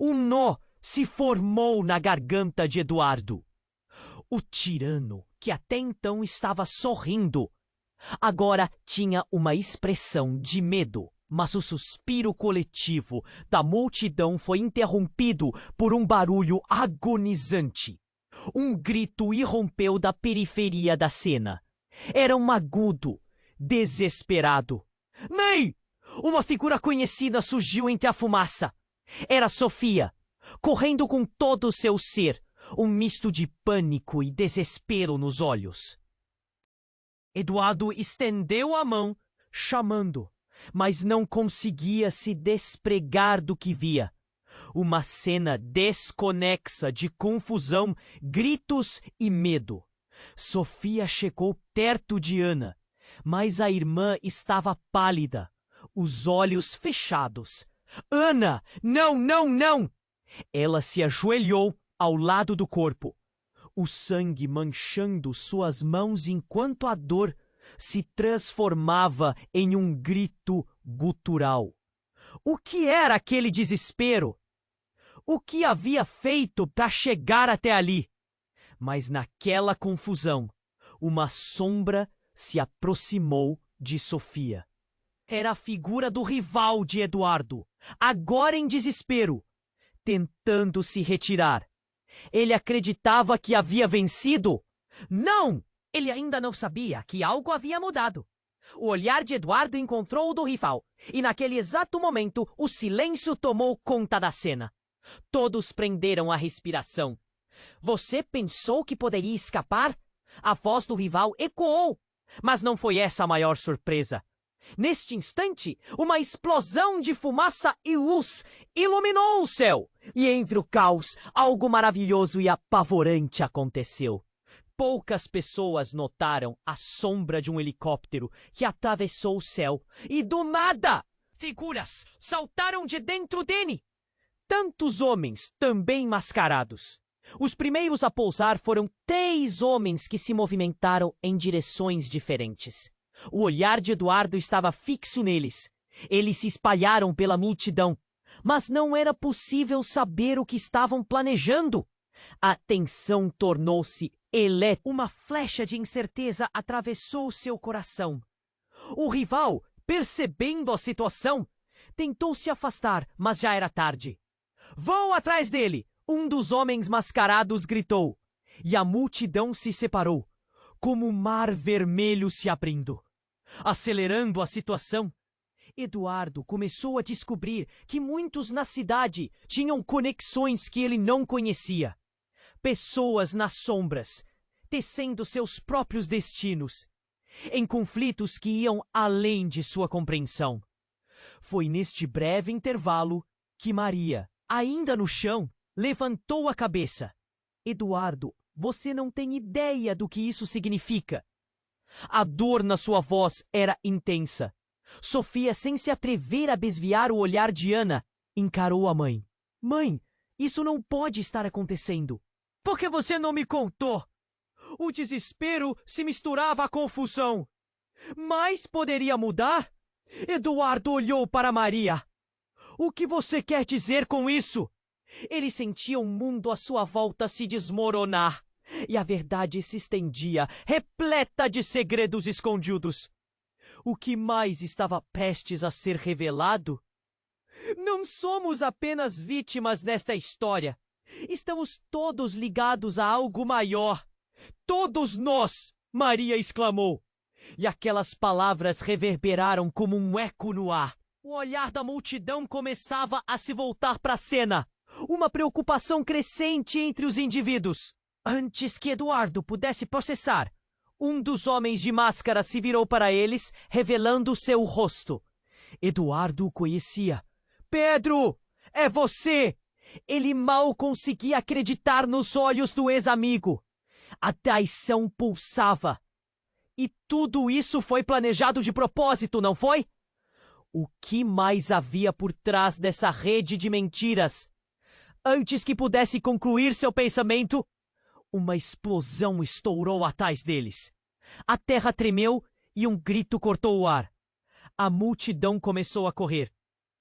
Um nó se formou na garganta de Eduardo. O tirano, que até então estava sorrindo, agora tinha uma expressão de medo. Mas o suspiro coletivo da multidão foi interrompido por um barulho agonizante. Um grito irrompeu da periferia da cena. Era um agudo, desesperado. Mãe! Uma figura conhecida surgiu entre a fumaça. Era Sofia, correndo com todo o seu ser, um misto de pânico e desespero nos olhos. Eduardo estendeu a mão, chamando, mas não conseguia se despregar do que via. Uma cena desconexa de confusão, gritos e medo. Sofia chegou perto de Ana, mas a irmã estava pálida, os olhos fechados. Ana, não, não, não! Ela se ajoelhou ao lado do corpo, o sangue manchando suas mãos enquanto a dor se transformava em um grito gutural. O que era aquele desespero? O que havia feito para chegar até ali? Mas naquela confusão, uma sombra se aproximou de Sofia. Era a figura do rival de Eduardo, agora em desespero, tentando se retirar. Ele acreditava que havia vencido. Não! Ele ainda não sabia que algo havia mudado. O olhar de Eduardo encontrou o do rival, e naquele exato momento o silêncio tomou conta da cena. Todos prenderam a respiração. Você pensou que poderia escapar? A voz do rival ecoou, mas não foi essa a maior surpresa. Neste instante, uma explosão de fumaça e luz iluminou o céu. E entre o caos, algo maravilhoso e apavorante aconteceu. Poucas pessoas notaram a sombra de um helicóptero que atravessou o céu e, do nada, Figuras saltaram de dentro dele! Tantos homens, também mascarados. Os primeiros a pousar foram 3 homens que se movimentaram em direções diferentes. O olhar de Eduardo estava fixo neles. Eles se espalharam pela multidão, mas não era possível saber o que estavam planejando. A tensão tornou-se elétrica. Uma flecha de incerteza atravessou seu coração. O rival, percebendo a situação, tentou se afastar, mas já era tarde. Vão atrás dele! Um dos homens mascarados gritou, e a multidão se separou, como o mar vermelho se abrindo. Acelerando a situação, Eduardo começou a descobrir que muitos na cidade tinham conexões que ele não conhecia. Pessoas nas sombras, tecendo seus próprios destinos, em conflitos que iam além de sua compreensão. Foi neste breve intervalo que Maria, ainda no chão, levantou a cabeça. Eduardo, você não tem ideia do que isso significa. A dor na sua voz era intensa. Sofia, sem se atrever a desviar o olhar de Ana, encarou a mãe. Mãe, isso não pode estar acontecendo. Por que você não me contou? O desespero se misturava à confusão. Mas poderia mudar? Eduardo olhou para Maria. O que você quer dizer com isso? Ele sentia o mundo à sua volta se desmoronar, e a verdade se estendia, repleta de segredos escondidos. O que mais estava prestes a ser revelado? Não somos apenas vítimas desta história. Estamos todos ligados a algo maior. Todos nós! Maria exclamou. E aquelas palavras reverberaram como um eco no ar. O olhar da multidão começava a se voltar para a cena. Uma preocupação crescente entre os indivíduos. Antes que Eduardo pudesse processar, um dos homens de máscara se virou para eles, revelando seu rosto. Eduardo o conhecia. Pedro! É você! Ele mal conseguia acreditar nos olhos do ex-amigo. A traição pulsava. E tudo isso foi planejado de propósito, não foi? O que mais havia por trás dessa rede de mentiras? Antes que pudesse concluir seu pensamento, uma explosão estourou atrás deles. A terra tremeu e um grito cortou o ar. A multidão começou a correr.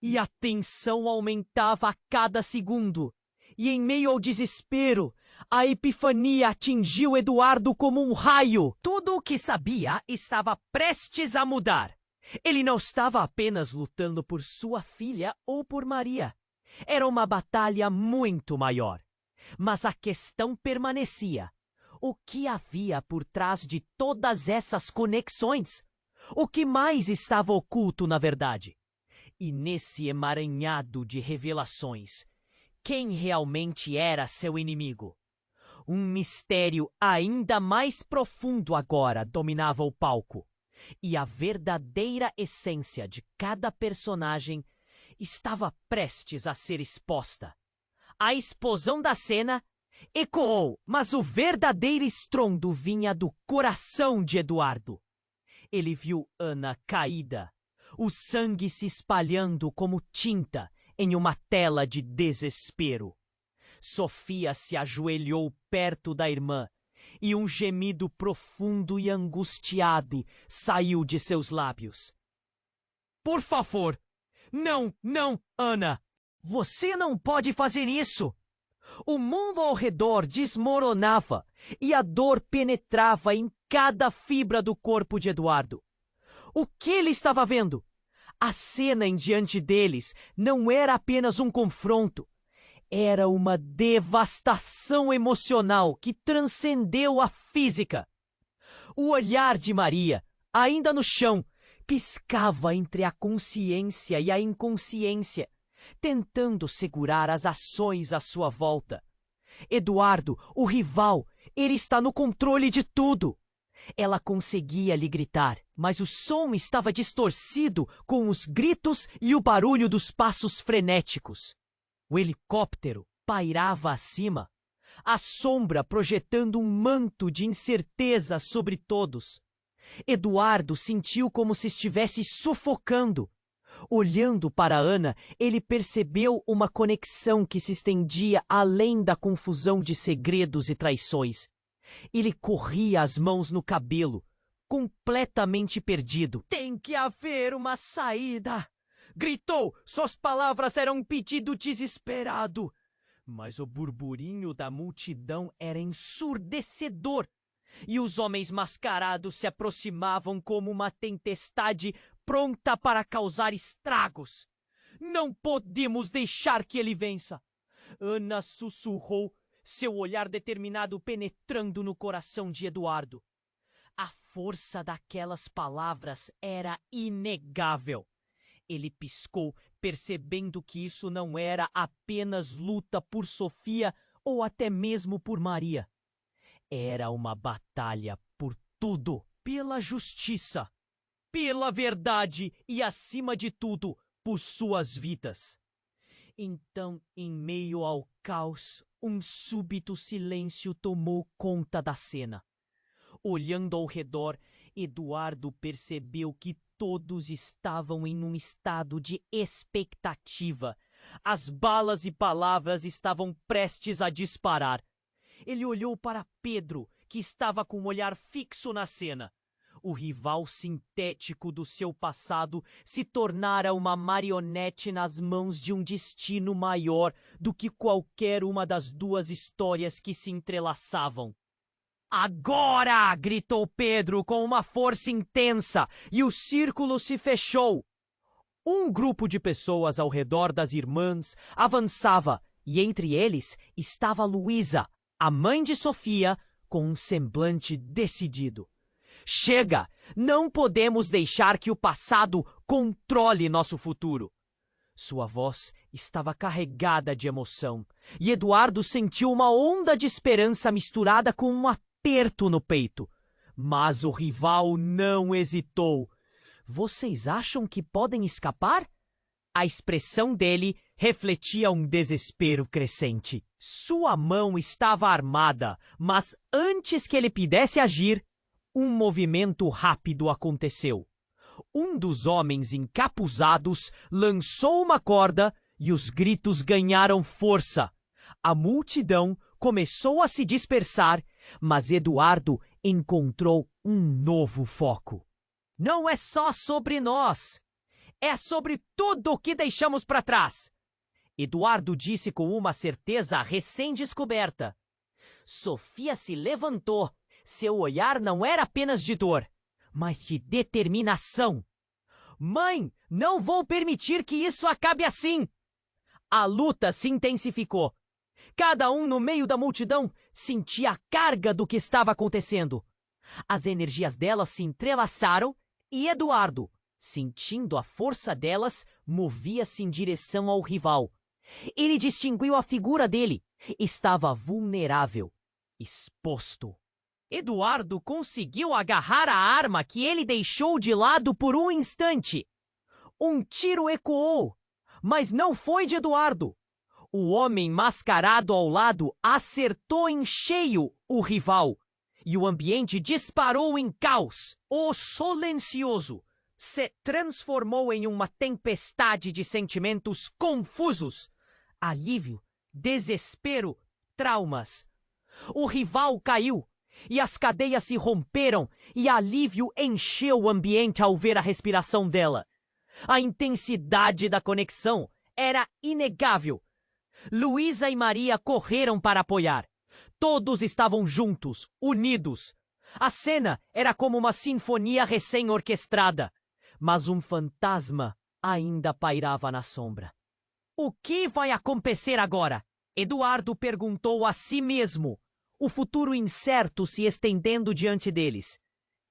E a tensão aumentava a cada segundo. E em meio ao desespero, a epifania atingiu Eduardo como um raio. Tudo o que sabia estava prestes a mudar. Ele não estava apenas lutando por sua filha ou por Maria. Era uma batalha muito maior. Mas a questão permanecia. O que havia por trás de todas essas conexões? O que mais estava oculto na verdade? E nesse emaranhado de revelações, quem realmente era seu inimigo? Um mistério ainda mais profundo agora dominava o palco. E a verdadeira essência de cada personagem estava prestes a ser exposta. A explosão da cena ecoou, mas o verdadeiro estrondo vinha do coração de Eduardo. Ele viu Ana caída, o sangue se espalhando como tinta em uma tela de desespero. Sofia se ajoelhou perto da irmã e um gemido profundo e angustiado saiu de seus lábios. Por favor, não, não, Ana! Você não pode fazer isso! O mundo ao redor desmoronava e a dor penetrava em cada fibra do corpo de Eduardo. O que ele estava vendo? A cena em diante deles não era apenas um confronto. Era uma devastação emocional que transcendeu a física. O olhar de Maria, ainda no chão, piscava entre a consciência e a inconsciência, tentando segurar as ações à sua volta. Eduardo, o rival, ele está no controle de tudo. Ela conseguia lhe gritar, mas o som estava distorcido com os gritos e o barulho dos passos frenéticos. O helicóptero pairava acima, a sombra projetando um manto de incerteza sobre todos. Eduardo sentiu como se estivesse sufocando. Olhando para Ana, ele percebeu uma conexão que se estendia além da confusão de segredos e traições. Ele corria as mãos no cabelo, completamente perdido. Tem que haver uma saída! Gritou! Suas palavras eram um pedido desesperado. Mas o burburinho da multidão era ensurdecedor. E os homens mascarados se aproximavam como uma tempestade pronta para causar estragos. Não podemos deixar que ele vença. Ana sussurrou, seu olhar determinado penetrando no coração de Eduardo. A força daquelas palavras era inegável. Ele piscou, percebendo que isso não era apenas luta por Sofia ou até mesmo por Maria. Era uma batalha por tudo, pela justiça, pela verdade e, acima de tudo, por suas vidas. Então, em meio ao caos, um súbito silêncio tomou conta da cena. Olhando ao redor, Eduardo percebeu que todos estavam em um estado de expectativa. As balas e palavras estavam prestes a disparar. Ele olhou para Pedro, que estava com um olhar fixo na cena. O rival sintético do seu passado se tornara uma marionete nas mãos de um destino maior do que qualquer uma das duas histórias que se entrelaçavam. Agora! Gritou Pedro com uma força intensa, e o círculo se fechou. Um grupo de pessoas ao redor das irmãs avançava, e entre eles estava Luísa, a mãe de Sofia, com um semblante decidido. Chega! Não podemos deixar que o passado controle nosso futuro. Sua voz estava carregada de emoção, e Eduardo sentiu uma onda de esperança misturada com um aperto no peito. Mas o rival não hesitou. Vocês acham que podem escapar? A expressão dele refletia um desespero crescente. Sua mão estava armada, mas antes que ele pudesse agir, um movimento rápido aconteceu. Um dos homens encapuzados lançou uma corda e os gritos ganharam força. A multidão começou a se dispersar, mas Eduardo encontrou um novo foco. Não é só sobre nós, é sobre tudo o que deixamos para trás. Eduardo disse com uma certeza recém-descoberta. Sofia se levantou. Seu olhar não era apenas de dor, mas de determinação. Mãe, não vou permitir que isso acabe assim! A luta se intensificou. Cada um no meio da multidão sentia a carga do que estava acontecendo. As energias delas se entrelaçaram e Eduardo, sentindo a força delas, movia-se em direção ao rival. Ele distinguiu a figura dele. Estava vulnerável, exposto. Eduardo conseguiu agarrar a arma que ele deixou de lado por um instante. Um tiro ecoou, mas não foi de Eduardo. O homem mascarado ao lado acertou em cheio o rival, e o ambiente disparou em caos. O silencioso se transformou em uma tempestade de sentimentos confusos. Alívio, desespero, traumas. O rival caiu, e as cadeias se romperam, e alívio encheu o ambiente ao ver a respiração dela. A intensidade da conexão era inegável. Luísa e Maria correram para apoiar. Todos estavam juntos, unidos. A cena era como uma sinfonia recém-orquestrada, mas um fantasma ainda pairava na sombra. O que vai acontecer agora? Eduardo perguntou a si mesmo, o futuro incerto se estendendo diante deles.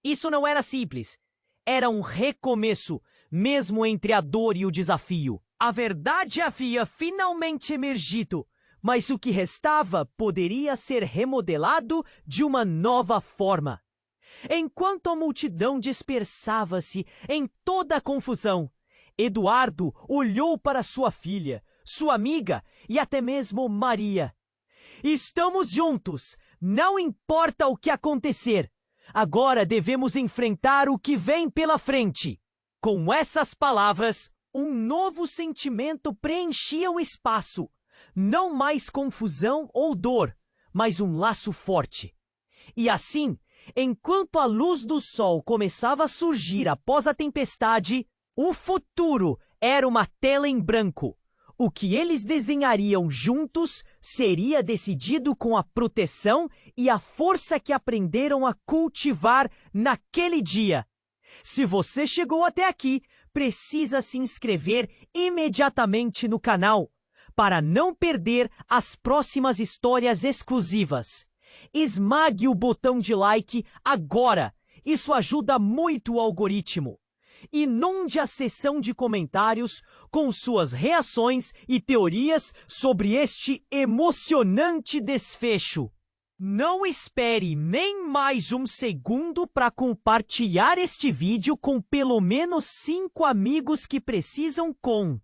Isso não era simples. Era um recomeço, mesmo entre a dor e o desafio. A verdade havia finalmente emergido, mas o que restava poderia ser remodelado de uma nova forma. Enquanto a multidão dispersava-se em toda a confusão, Eduardo olhou para sua filha, sua amiga e até mesmo Maria. Estamos juntos, não importa o que acontecer. Agora devemos enfrentar o que vem pela frente. Com essas palavras, Um novo sentimento preenchia o espaço. Não mais confusão ou dor, mas um laço forte. E assim, enquanto a luz do sol começava a surgir após a tempestade, o futuro era uma tela em branco. O que eles desenhariam juntos seria decidido com a proteção e a força que aprenderam a cultivar naquele dia. Se você chegou até aqui, precisa se inscrever imediatamente no canal para não perder as próximas histórias exclusivas. Esmague o botão de like agora, isso ajuda muito o algoritmo. Inunde a seção de comentários com suas reações e teorias sobre este emocionante desfecho. Não espere nem mais um segundo para compartilhar este vídeo com pelo menos 5 amigos que precisam com